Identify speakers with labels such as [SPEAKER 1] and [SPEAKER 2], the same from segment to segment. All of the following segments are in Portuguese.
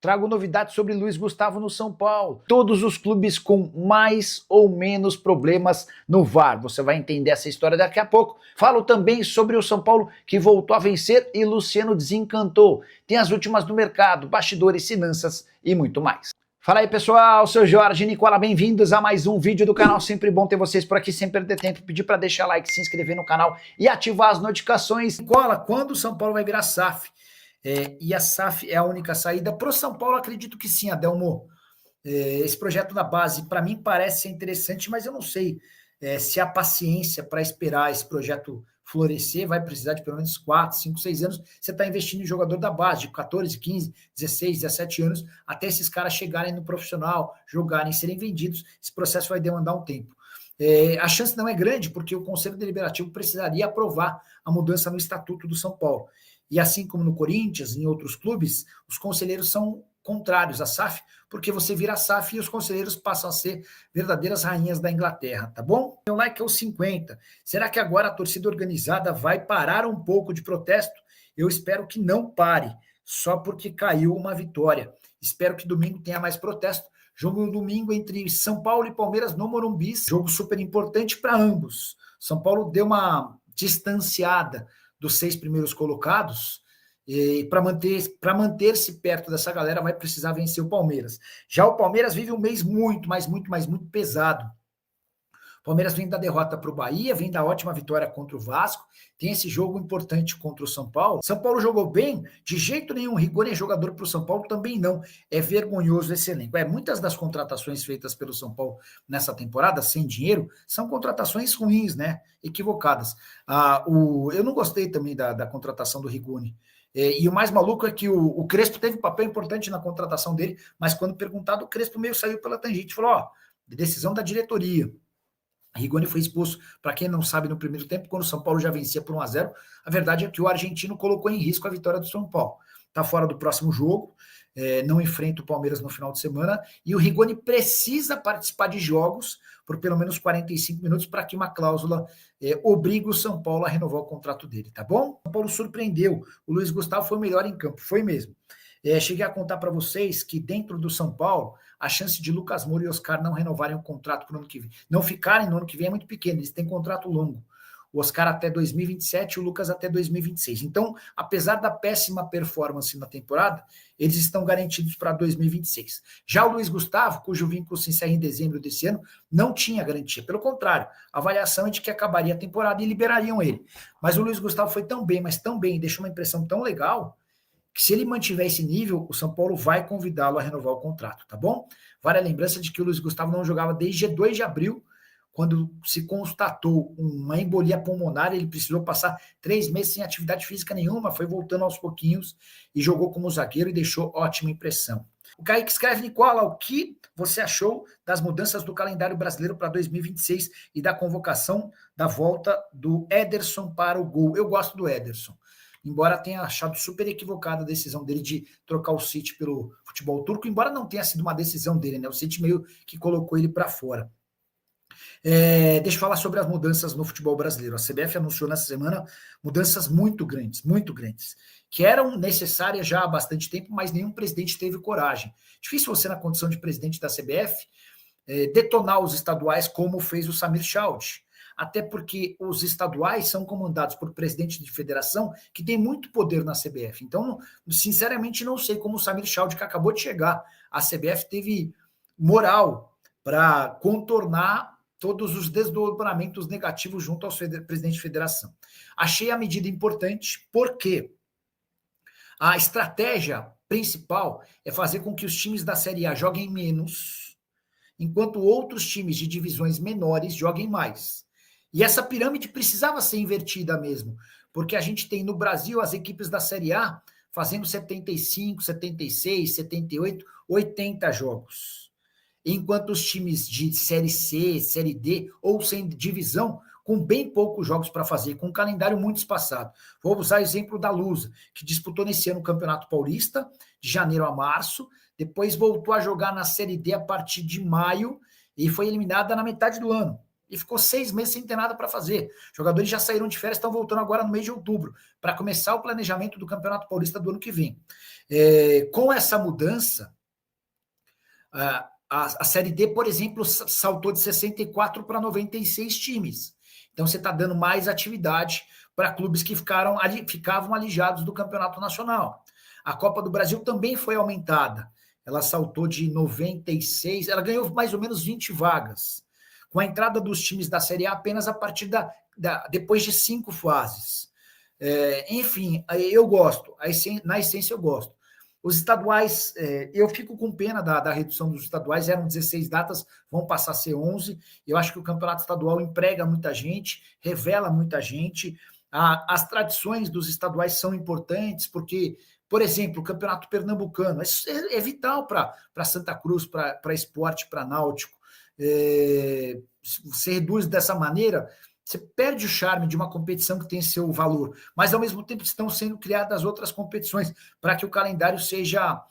[SPEAKER 1] trago novidades sobre Luiz Gustavo no São Paulo. Todos os clubes com mais ou menos problemas no VAR. Você vai entender essa história daqui a pouco. Falo também sobre o São Paulo que voltou a vencer e Luciano desencantou. Tem as últimas do mercado, bastidores, finanças e muito mais. Fala aí pessoal, sou Jorge Nicola, bem-vindos a mais um vídeo do canal, sempre bom ter vocês por aqui, sem perder tempo, pedir para deixar like, se inscrever no canal e ativar as notificações. Nicola, quando o São Paulo vai virar SAF? E a SAF é a única saída para o São Paulo? Acredito que sim, Adelmo. Esse projeto da base, para mim, parece ser interessante, mas eu não sei se há paciência para esperar esse projeto florescer. Vai precisar de pelo menos 4, 5, 6 anos. Você está investindo em jogador da base, de 14, 15, 16, 17 anos, até esses caras chegarem no profissional, jogarem, serem vendidos. Esse processo vai demandar um tempo. A chance não é grande, porque o Conselho Deliberativo precisaria aprovar a mudança no Estatuto do São Paulo. E assim como no Corinthians, em outros clubes, os conselheiros são contrários à SAF, porque você vira SAF e os conselheiros passam a ser verdadeiras rainhas da Inglaterra, tá bom? Meu like é os 50. Será que agora a torcida organizada vai parar um pouco de protesto? Eu espero que não pare, só porque caiu uma vitória. Espero que domingo tenha mais protesto. Jogo no domingo entre São Paulo e Palmeiras no Morumbi, jogo super importante para ambos. São Paulo deu uma distanciada dos 6 primeiros colocados, e para manter-se perto dessa galera vai precisar vencer o Palmeiras. Já o Palmeiras vive um mês muito pesado. O Palmeiras vem da derrota para o Bahia, vem da ótima vitória contra o Vasco, tem esse jogo importante contra o São Paulo. São Paulo jogou bem? De jeito nenhum. Rigoni é jogador para o São Paulo? Também não. É vergonhoso esse elenco. Muitas das contratações feitas pelo São Paulo nessa temporada, sem dinheiro, são contratações ruins, né? Equivocadas. Eu não gostei também da contratação do Rigoni. E o mais maluco é que o Crespo teve um papel importante na contratação dele, mas quando perguntado, o Crespo meio saiu pela tangente, falou, decisão da diretoria. Rigoni foi expulso, para quem não sabe, no primeiro tempo, quando o São Paulo já vencia por 1-0. A verdade é que o argentino colocou em risco a vitória do São Paulo. Está fora do próximo jogo, não enfrenta o Palmeiras no final de semana, e o Rigoni precisa participar de jogos por pelo menos 45 minutos para que uma cláusula obrigue o São Paulo a renovar o contrato dele, tá bom? O São Paulo surpreendeu, o Luiz Gustavo foi o melhor em campo, foi mesmo. Cheguei a contar para vocês que dentro do São Paulo, a chance de Lucas Moura e Oscar não renovarem o contrato para o ano que vem, não ficarem no ano que vem é muito pequena, eles têm contrato longo. O Oscar até 2027 e o Lucas até 2026. Então, apesar da péssima performance na temporada, eles estão garantidos para 2026. Já o Luiz Gustavo, cujo vínculo se encerra em dezembro desse ano, não tinha garantia. Pelo contrário, a avaliação é de que acabaria a temporada e liberariam ele. Mas o Luiz Gustavo foi tão bem, mas tão bem, deixou uma impressão tão legal, que se ele mantiver esse nível, o São Paulo vai convidá-lo a renovar o contrato, tá bom? Vale a lembrança de que o Luiz Gustavo não jogava desde 2 de abril, quando se constatou uma embolia pulmonar, ele precisou passar 3 meses sem atividade física nenhuma, foi voltando aos pouquinhos e jogou como zagueiro e deixou ótima impressão. O Kaique escreve, Nicola, o que você achou das mudanças do calendário brasileiro para 2026 e da convocação da volta do Ederson para o gol? Eu gosto do Ederson, embora tenha achado super equivocada a decisão dele de trocar o City pelo futebol turco, embora não tenha sido uma decisão dele, né? O City meio que colocou ele para fora. Deixa eu falar sobre as mudanças no futebol brasileiro. A CBF anunciou nessa semana mudanças muito grandes, que eram necessárias já há bastante tempo, mas nenhum presidente teve coragem. Difícil você, na condição de presidente da CBF, detonar os estaduais como fez o Samir Chauti, até porque os estaduais são comandados por presidente de federação que tem muito poder na CBF. Então, sinceramente, não sei como o Samir Chauti, que acabou de chegar à CBF, teve moral para contornar todos os desdobramentos negativos junto ao presidente de federação. Achei a medida importante porque a estratégia principal é fazer com que os times da Série A joguem menos, enquanto outros times de divisões menores joguem mais. E essa pirâmide precisava ser invertida mesmo, porque a gente tem no Brasil as equipes da Série A fazendo 75, 76, 78, 80 jogos. Enquanto os times de Série C, Série D ou sem divisão, com bem poucos jogos para fazer, com um calendário muito espaçado. Vou usar o exemplo da Lusa, que disputou nesse ano o Campeonato Paulista, de janeiro a março, depois voltou a jogar na Série D a partir de maio e foi eliminada na metade do ano. E ficou 6 meses sem ter nada para fazer. Os jogadores já saíram de férias, estão voltando agora no mês de outubro, para começar o planejamento do Campeonato Paulista do ano que vem. Com essa mudança, a Série D, por exemplo, saltou de 64 para 96 times. Então você está dando mais atividade para clubes que ficavam alijados do Campeonato Nacional. A Copa do Brasil também foi aumentada. Ela saltou de 96, ela ganhou mais ou menos 20 vagas. Com a entrada dos times da Série A apenas a partir depois de 5 fases. Enfim, eu gosto, na essência eu gosto. Os estaduais, eu fico com pena da redução dos estaduais, eram 16 datas, vão passar a ser 11. Eu acho que o campeonato estadual emprega muita gente, revela muita gente. As tradições dos estaduais são importantes, porque, por exemplo, o campeonato pernambucano é vital para Santa Cruz, para Sport, para Náutico. Você reduz dessa maneira, você perde o charme de uma competição que tem seu valor, mas ao mesmo tempo estão sendo criadas outras competições para que o calendário seja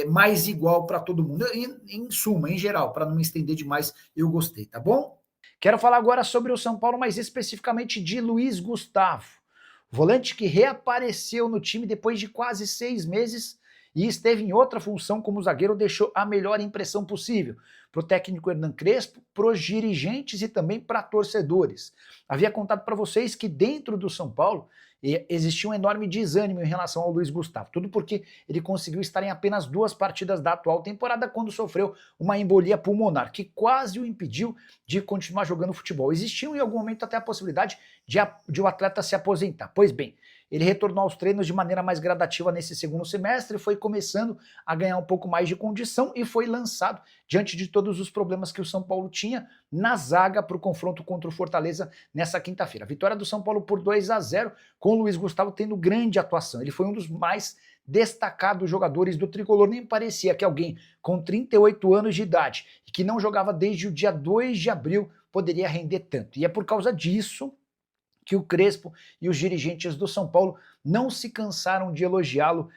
[SPEAKER 1] mais igual para todo mundo. Em suma, em geral, para não me estender demais, eu gostei, tá bom? Quero falar agora sobre o São Paulo, mais especificamente de Luiz Gustavo, volante que reapareceu no time depois de quase 6 meses e esteve em outra função como zagueiro, deixou a melhor impressão possível para o técnico Hernan Crespo, para os dirigentes e também para torcedores. Havia contado para vocês que dentro do São Paulo existia um enorme desânimo em relação ao Luiz Gustavo, tudo porque ele conseguiu estar em apenas 2 partidas da atual temporada quando sofreu uma embolia pulmonar, que quase o impediu de continuar jogando futebol. Existia em algum momento até a possibilidade de o atleta se aposentar. Pois bem, ele retornou aos treinos de maneira mais gradativa nesse segundo semestre, foi começando a ganhar um pouco mais de condição e foi lançado diante de todos os problemas que o São Paulo tinha na zaga para o confronto contra o Fortaleza nessa quinta-feira. Vitória do São Paulo por 2-0, com o Luiz Gustavo tendo grande atuação. Ele foi um dos mais destacados jogadores do tricolor. Nem parecia que alguém com 38 anos de idade e que não jogava desde o dia 2 de abril poderia render tanto. E é por causa disso que o Crespo e os dirigentes do São Paulo não se cansaram de elogiá-lo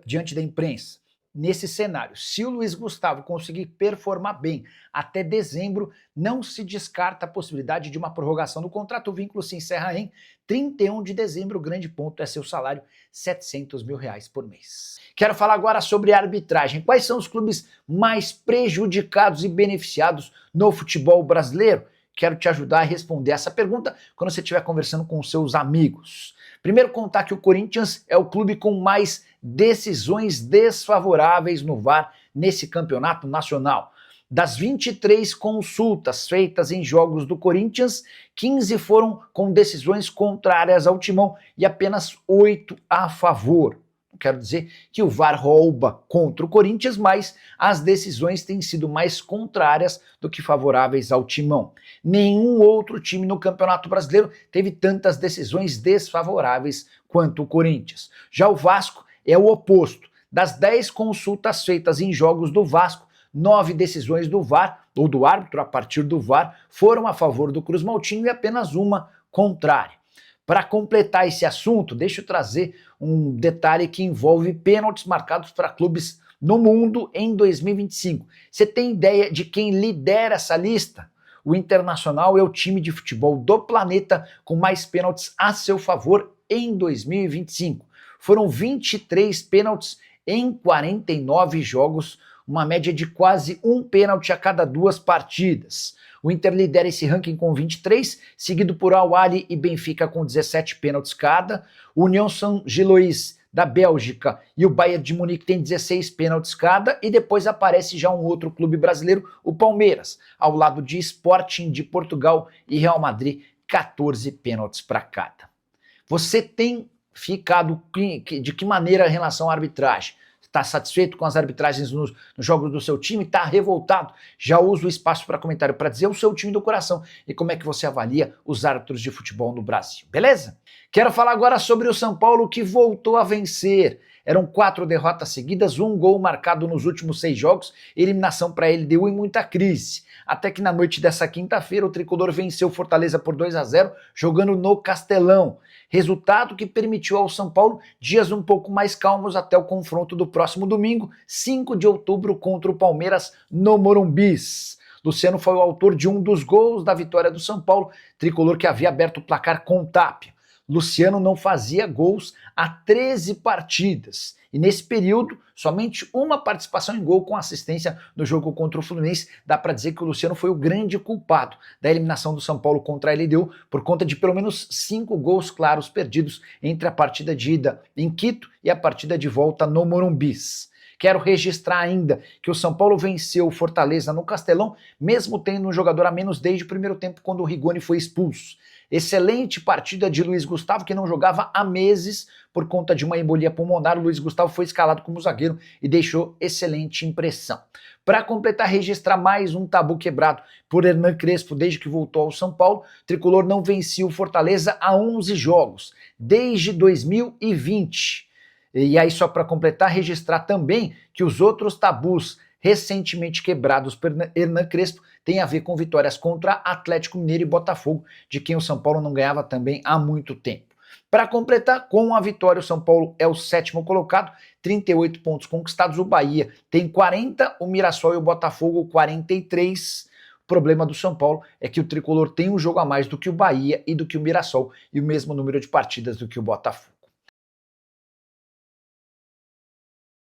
[SPEAKER 1] diante da imprensa. Nesse cenário, se o Luiz Gustavo conseguir performar bem até dezembro, não se descarta a possibilidade de uma prorrogação do contrato. O vínculo se encerra em 31 de dezembro. O grande ponto é seu salário, R$700 mil por mês. Quero falar agora sobre a arbitragem. Quais são os clubes mais prejudicados e beneficiados no futebol brasileiro? Quero te ajudar a responder essa pergunta quando você estiver conversando com os seus amigos. Primeiro, contar que o Corinthians é o clube com mais decisões desfavoráveis no VAR nesse campeonato nacional. Das 23 consultas feitas em jogos do Corinthians, 15 foram com decisões contrárias ao Timão e apenas 8 a favor. Quero dizer que o VAR rouba contra o Corinthians, mas as decisões têm sido mais contrárias do que favoráveis ao Timão. Nenhum outro time no Campeonato Brasileiro teve tantas decisões desfavoráveis quanto o Corinthians. Já o Vasco é o oposto. Das 10 consultas feitas em jogos do Vasco, 9 decisões do VAR, ou do árbitro a partir do VAR, foram a favor do Cruz Maltino e apenas uma contrária. Para completar esse assunto, deixa eu trazer um detalhe que envolve pênaltis marcados para clubes no mundo em 2025. Você tem ideia de quem lidera essa lista? O Internacional é o time de futebol do planeta com mais pênaltis a seu favor em 2025. Foram 23 pênaltis em 49 jogos, uma média de quase um pênalti a cada 2 partidas. O Inter lidera esse ranking com 23, seguido por Al-Ahly e Benfica com 17 pênaltis cada. O União Saint-Gilloise da Bélgica e o Bayern de Munique tem 16 pênaltis cada, e depois aparece já um outro clube brasileiro, o Palmeiras, ao lado de Sporting de Portugal e Real Madrid, 14 pênaltis para cada. Você tem ficado de que maneira em relação à arbitragem? Está satisfeito com as arbitragens nos jogos do seu time? Está revoltado? Já usa o espaço para comentário para dizer o seu time do coração e como é que você avalia os árbitros de futebol no Brasil, beleza? Quero falar agora sobre o São Paulo, que voltou a vencer. Eram 4 derrotas seguidas, 1 gol marcado nos últimos 6 jogos, eliminação para a LDU e muita crise. Até que na noite dessa quinta-feira o tricolor venceu Fortaleza por 2-0, jogando no Castelão. Resultado que permitiu ao São Paulo dias um pouco mais calmos até o confronto do próximo domingo, 5 de outubro, contra o Palmeiras no Morumbis. Luciano foi o autor de um dos gols da vitória do São Paulo, tricolor que havia aberto o placar com Tapia. Luciano não fazia gols há 13 partidas. E nesse período, somente uma participação em gol com assistência no jogo contra o Fluminense. Dá para dizer que o Luciano foi o grande culpado da eliminação do São Paulo contra a LDU por conta de pelo menos 5 gols claros perdidos entre a partida de ida em Quito e a partida de volta no Morumbis. Quero registrar ainda que o São Paulo venceu o Fortaleza no Castelão, mesmo tendo um jogador a menos desde o primeiro tempo, quando o Rigoni foi expulso. Excelente partida de Luiz Gustavo, que não jogava há meses por conta de uma embolia pulmonar. O Luiz Gustavo foi escalado como zagueiro e deixou excelente impressão. Para completar, registrar mais um tabu quebrado por Hernan Crespo desde que voltou ao São Paulo. O tricolor não vencia o Fortaleza há 11 jogos, desde 2020. E aí, só para completar, registrar também que os outros tabus recentemente quebrados por Hernan Crespo têm a ver com vitórias contra Atlético Mineiro e Botafogo, de quem o São Paulo não ganhava também há muito tempo. Para completar, com a vitória, o São Paulo é o 7º colocado, 38 pontos conquistados. O Bahia tem 40, o Mirassol e o Botafogo 43. O problema do São Paulo é que o tricolor tem um jogo a mais do que o Bahia e do que o Mirassol, e o mesmo número de partidas do que o Botafogo.